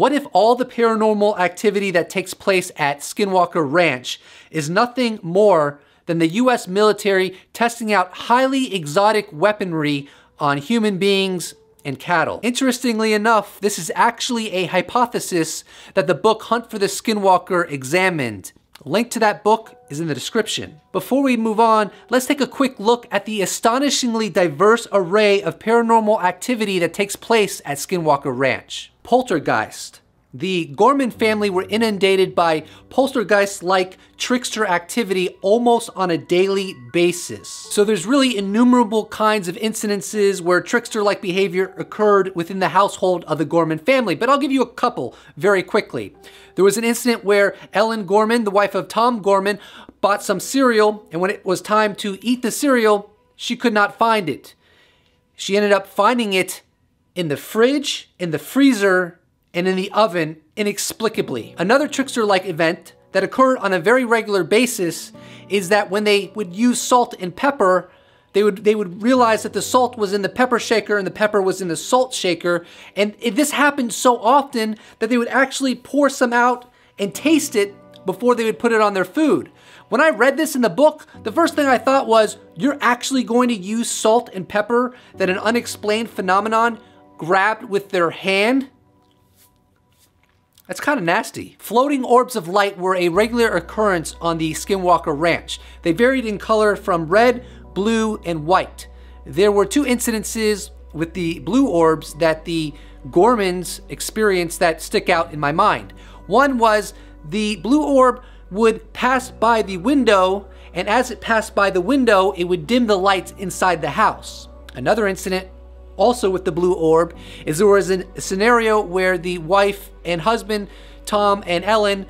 What if all the paranormal activity that takes place at Skinwalker Ranch is nothing more than the US military testing out highly exotic weaponry on human beings and cattle? Interestingly enough, this is actually a hypothesis that the book Hunt for the Skinwalker examined. A link to that book is in the description. Before we move on, let's take a quick look at the astonishingly diverse array of paranormal activity that takes place at Skinwalker Ranch. Poltergeist. The Gorman family were inundated by poltergeist-like trickster activity almost on a daily basis. So there's really innumerable kinds of incidences where trickster-like behavior occurred within the household of the Gorman family, but I'll give you a couple very quickly. There was an incident where Ellen Gorman, the wife of Tom Gorman, bought some cereal, and when it was time to eat the cereal, she could not find it. She ended up finding it in the fridge, in the freezer, and in the oven inexplicably. Another trickster-like event that occurred on a very regular basis is that when they would use salt and pepper, they would realize that the salt was in the pepper shaker and the pepper was in the salt shaker. And this happened so often that they would actually pour some out and taste it before they would put it on their food. When I read this in the book, the first thing I thought was, you're actually going to use salt and pepper that an unexplained phenomenon grabbed with their hand? That's kind of nasty. Floating orbs of light were a regular occurrence on the Skinwalker Ranch. They varied in color from red, blue, and white. There were two incidences with the blue orbs that the Gormans experienced that stick out in my mind. One was the blue orb would pass by the window, and as it passed by the window, it would dim the lights inside the house. Another incident also with the blue orb is there was a scenario where the wife and husband, Tom and Ellen,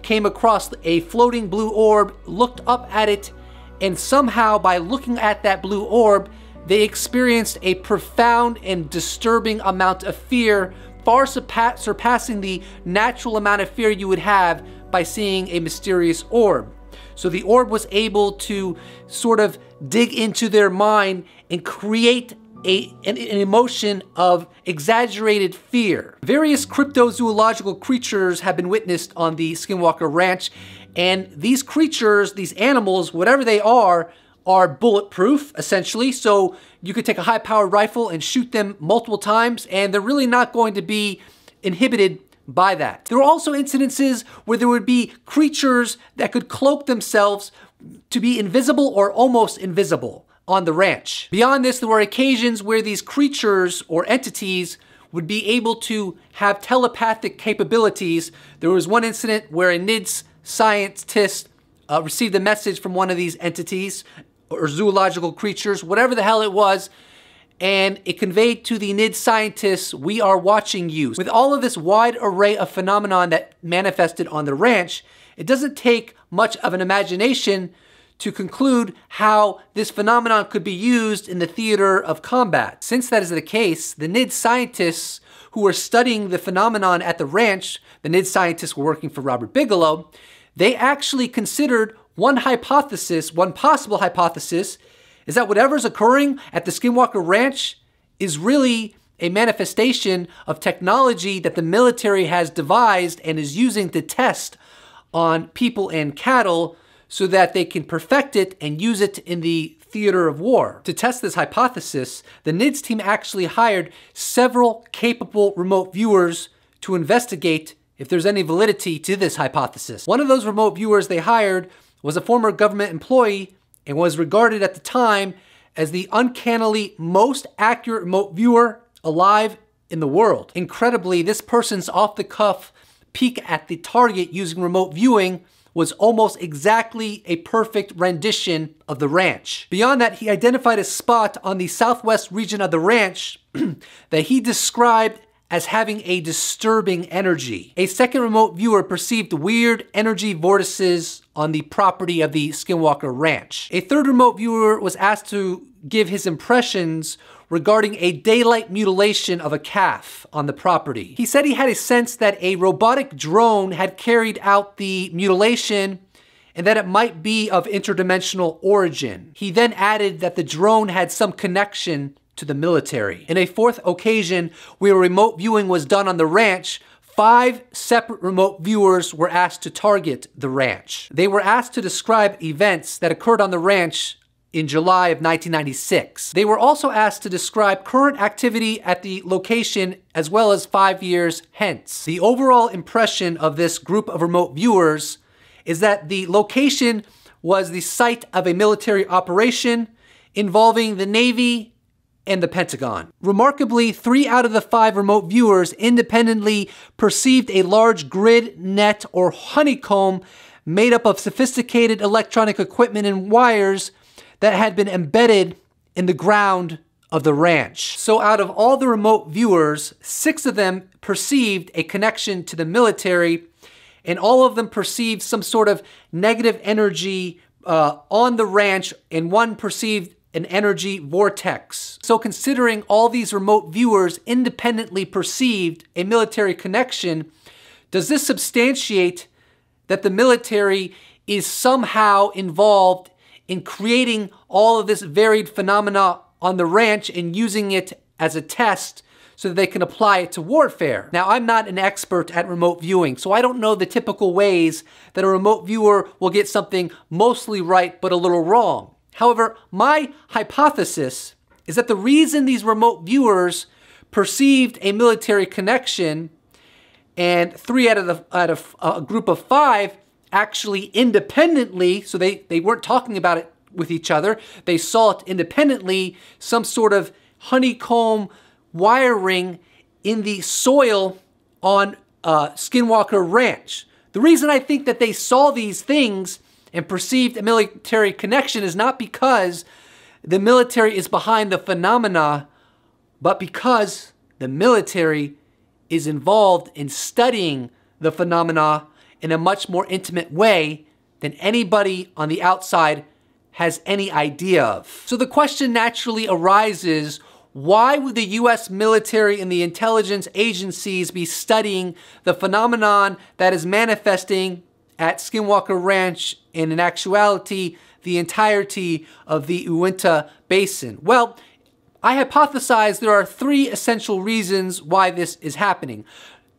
came across a floating blue orb, looked up at it, and somehow by looking at that blue orb, they experienced a profound and disturbing amount of fear, far surpassing the natural amount of fear you would have by seeing a mysterious orb. So the orb was able to sort of dig into their mind and create an emotion of exaggerated fear. Various cryptozoological creatures have been witnessed on the Skinwalker Ranch, and these creatures, these animals, whatever they are bulletproof, essentially, so you could take a high-powered rifle and shoot them multiple times, and they're really not going to be inhibited by that. There were also incidences where there would be creatures that could cloak themselves to be invisible or almost invisible on the ranch. Beyond this, there were occasions where these creatures or entities would be able to have telepathic capabilities. There was one incident where a NIT scientist received a message from one of these entities or zoological creatures, whatever the hell it was, and it conveyed to the NIT scientists, "We are watching you." With all of this wide array of phenomenon that manifested on the ranch, it doesn't take much of an imagination to conclude how this phenomenon could be used in the theater of combat. Since that is the case, the NIT scientists who were studying the phenomenon at the ranch, the NIT scientists were working for Robert Bigelow, they actually considered one hypothesis, one possible hypothesis, is that whatever's occurring at the Skinwalker Ranch is really a manifestation of technology that the military has devised and is using to test on people and cattle so that they can perfect it and use it in the theater of war. To test this hypothesis, the NIDS team actually hired several capable remote viewers to investigate if there's any validity to this hypothesis. One of those remote viewers they hired was a former government employee and was regarded at the time as the uncannily most accurate remote viewer alive in the world. Incredibly, this person's off-the-cuff peek at the target using remote viewing was almost exactly a perfect rendition of the ranch. Beyond that, he identified a spot on the southwest region of the ranch that he described as having a disturbing energy. A second remote viewer perceived weird energy vortices on the property of the Skinwalker Ranch. A third remote viewer was asked to give his impressions regarding a daylight mutilation of a calf on the property. He said he had a sense that a robotic drone had carried out the mutilation and that it might be of interdimensional origin. He then added that the drone had some connection to the military. In a fourth occasion, where remote viewing was done on the ranch, 5 separate remote viewers were asked to target the ranch. They were asked to describe events that occurred on the ranch in July of 1996. They were also asked to describe current activity at the location as well as 5 years hence. The overall impression of this group of remote viewers is that the location was the site of a military operation involving the Navy and the Pentagon. Remarkably, 3 out of the 5 remote viewers independently perceived a large grid, net, or honeycomb made up of sophisticated electronic equipment and wires that had been embedded in the ground of the ranch. So out of all the remote viewers, 6 of them perceived a connection to the military, and all of them perceived some sort of negative energy on the ranch, and 1 perceived an energy vortex. So considering all these remote viewers independently perceived a military connection, does this substantiate that the military is somehow involved in creating all of this varied phenomena on the ranch and using it as a test so that they can apply it to warfare? Now, I'm not an expert at remote viewing, so I don't know the typical ways that a remote viewer will get something mostly right but a little wrong. However, my hypothesis is that the reason these remote viewers perceived a military connection, and 3 out of a group of 5 actually independently, so they weren't talking about it with each other, they saw it independently, some sort of honeycomb wiring in the soil on Skinwalker Ranch. The reason I think that they saw these things and perceived a military connection is not because the military is behind the phenomena, but because the military is involved in studying the phenomena in a much more intimate way than anybody on the outside has any idea of. So the question naturally arises, why would the US military and the intelligence agencies be studying the phenomenon that is manifesting at Skinwalker Ranch and in actuality the entirety of the Uinta Basin? Well, I hypothesize there are 3 essential reasons why this is happening.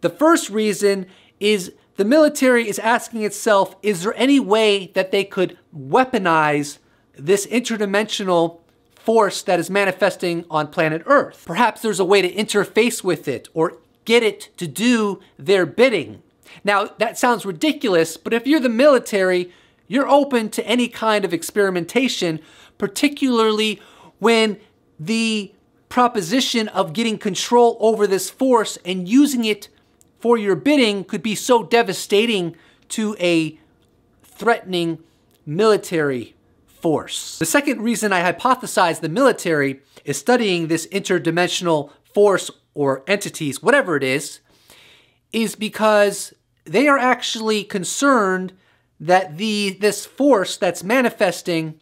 The first reason is the military is asking itself, is there any way that they could weaponize this interdimensional force that is manifesting on planet Earth? Perhaps there's a way to interface with it or get it to do their bidding. Now, that sounds ridiculous, but if you're the military, you're open to any kind of experimentation, particularly when the proposition of getting control over this force and using it for your bidding could be so devastating to a threatening military force. The second reason I hypothesize the military is studying this interdimensional force or entities, whatever it is because they are actually concerned that this force that's manifesting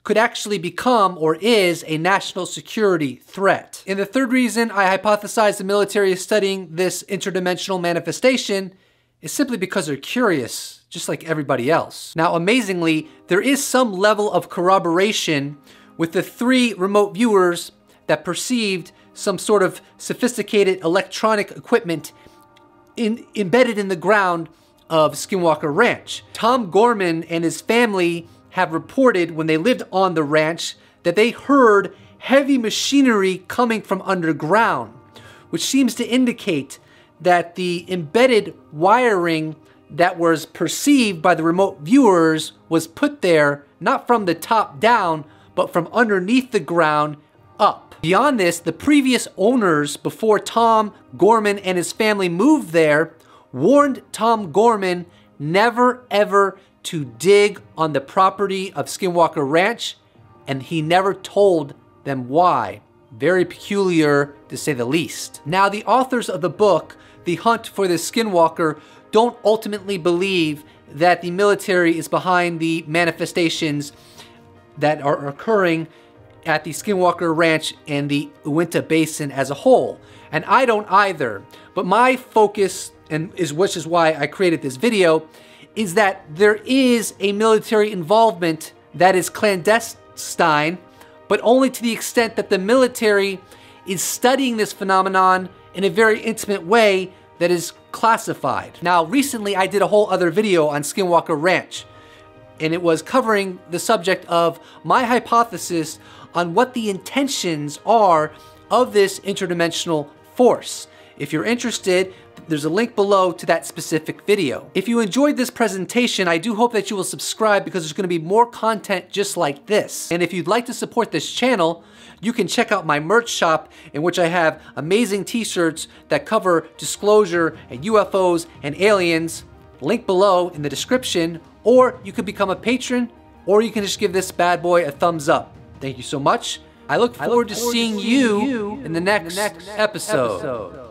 could actually become or is a national security threat. And the third reason I hypothesize the military is studying this interdimensional manifestation is simply because they're curious, just like everybody else. Now, amazingly, there is some level of corroboration with the 3 remote viewers that perceived some sort of sophisticated electronic equipment embedded in the ground of Skinwalker Ranch. Tom Gorman and his family have reported when they lived on the ranch that they heard heavy machinery coming from underground, which seems to indicate that the embedded wiring that was perceived by the remote viewers was put there not from the top down, but from underneath the ground up. Beyond this, the previous owners before Tom Gorman and his family moved there warned Tom Gorman never ever to dig on the property of Skinwalker Ranch, and he never told them why. Very peculiar, to say the least. Now, the authors of the book, The Hunt for the Skinwalker, don't ultimately believe that the military is behind the manifestations that are occurring at the Skinwalker Ranch and the Uinta Basin as a whole. And I don't either. But my focus, which is why I created this video, is that there is a military involvement that is clandestine, but only to the extent that the military is studying this phenomenon in a very intimate way that is classified. Now, recently I did a whole other video on Skinwalker Ranch, and it was covering the subject of my hypothesis on what the intentions are of this interdimensional force. If you're interested, there's a link below to that specific video. If you enjoyed this presentation, I do hope that you will subscribe because there's going to be more content just like this. And if you'd like to support this channel, you can check out my merch shop in which I have amazing t-shirts that cover disclosure and UFOs and aliens. Link below in the description, or you can become a patron, or you can just give this bad boy a thumbs up. Thank you so much. I look forward to seeing you in the next episode.